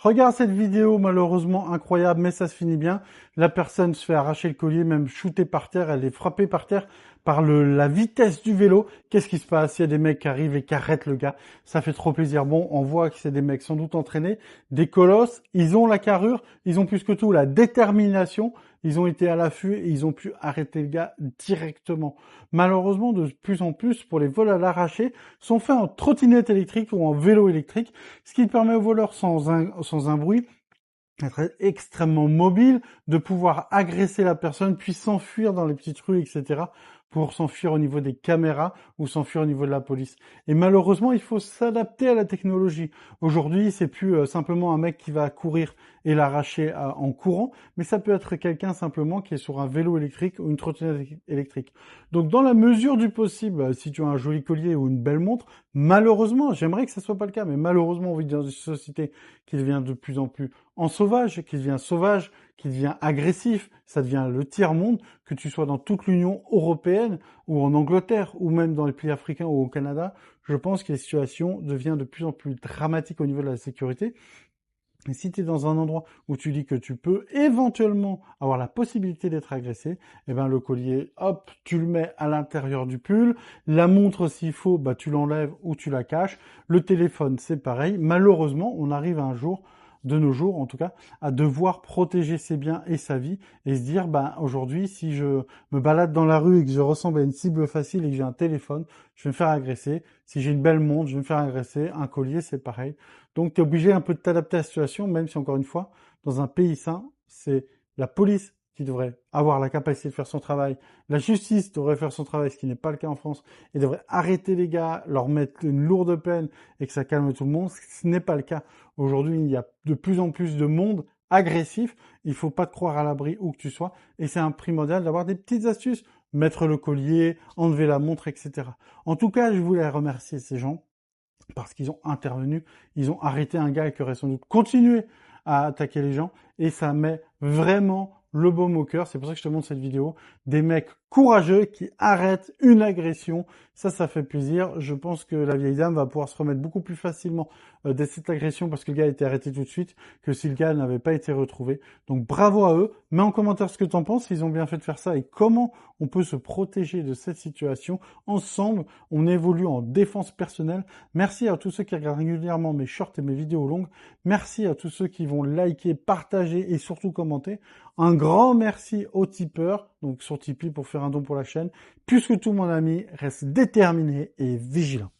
Regarde cette vidéo, malheureusement incroyable, mais ça se finit bien. La personne se fait arracher le collier, même shootée par terre, elle est frappée par terre par la vitesse du vélo. Qu'est-ce qui se passe? Il y a des mecs qui arrivent et qui arrêtent le gars. Ça fait trop plaisir. Bon, on voit que c'est des mecs sans doute entraînés, des colosses. Ils ont la carrure, ils ont plus que tout la détermination. Ils ont été à l'affût et ils ont pu arrêter le gars directement. Malheureusement, de plus en plus, pour les vols à l'arraché, sont faits en trottinette électrique ou en vélo électrique, ce qui permet aux voleurs sans un bruit d'être extrêmement mobile, de pouvoir agresser la personne, puis s'enfuir dans les petites rues, etc., pour s'enfuir au niveau des caméras ou s'enfuir au niveau de la police. Et malheureusement, il faut s'adapter à la technologie. Aujourd'hui, c'est plus simplement un mec qui va courir et l'arracher en courant, mais ça peut être quelqu'un simplement qui est sur un vélo électrique ou une trottinette électrique. Donc, dans la mesure du possible, si tu as un joli collier ou une belle montre, malheureusement, j'aimerais que ça soit pas le cas, mais malheureusement, on vit dans une société qui devient de plus en plus en sauvage, qui devient agressif, ça devient le tiers-monde, que tu sois dans toute l'Union européenne ou en Angleterre ou même dans les pays africains ou au Canada, je pense que la situation devient de plus en plus dramatique au niveau de la sécurité. Et si tu es dans un endroit où tu dis que tu peux éventuellement avoir la possibilité d'être agressé, eh ben le collier, hop, tu le mets à l'intérieur du pull. La montre, s'il faut, bah tu l'enlèves ou tu la caches. Le téléphone, c'est pareil. Malheureusement, on arrive à un jour, de nos jours en tout cas, à devoir protéger ses biens et sa vie et se dire, bah aujourd'hui, si je me balade dans la rue et que je ressemble à une cible facile et que j'ai un téléphone, je vais me faire agresser. Si j'ai une belle montre, je vais me faire agresser. Un collier, c'est pareil. Donc, tu es obligé un peu de t'adapter à la situation, même si, encore une fois, dans un pays sain, c'est la police qui devrait avoir la capacité de faire son travail. La justice devrait faire son travail, ce qui n'est pas le cas en France, et devrait arrêter les gars, leur mettre une lourde peine et que ça calme tout le monde. Ce n'est pas le cas. Aujourd'hui, il y a de plus en plus de monde agressif. Il faut pas te croire à l'abri où que tu sois. Et c'est un primordial d'avoir des petites astuces. Mettre le collier, enlever la montre, etc. En tout cas, je voulais remercier ces gens parce qu'ils ont intervenu, ils ont arrêté un gars qui aurait sans doute continué à attaquer les gens, et ça met vraiment le baume au cœur. C'est pour ça que je te montre cette vidéo. Des mecs courageux qui arrêtent une agression. Ça fait plaisir. Je pense que la vieille dame va pouvoir se remettre beaucoup plus facilement de cette agression parce que le gars a été arrêté tout de suite que si le gars n'avait pas été retrouvé. Donc bravo à eux. Mets en commentaire ce que tu en penses, ils ont bien fait de faire ça et comment on peut se protéger de cette situation. Ensemble, on évolue en défense personnelle. Merci à tous ceux qui regardent régulièrement mes shorts et mes vidéos longues. Merci à tous ceux qui vont liker, partager et surtout commenter. Un grand merci aux tipeurs, donc sur Tipeee pour faire un don pour la chaîne. Plus que tout, mon ami, reste déterminé et vigilant.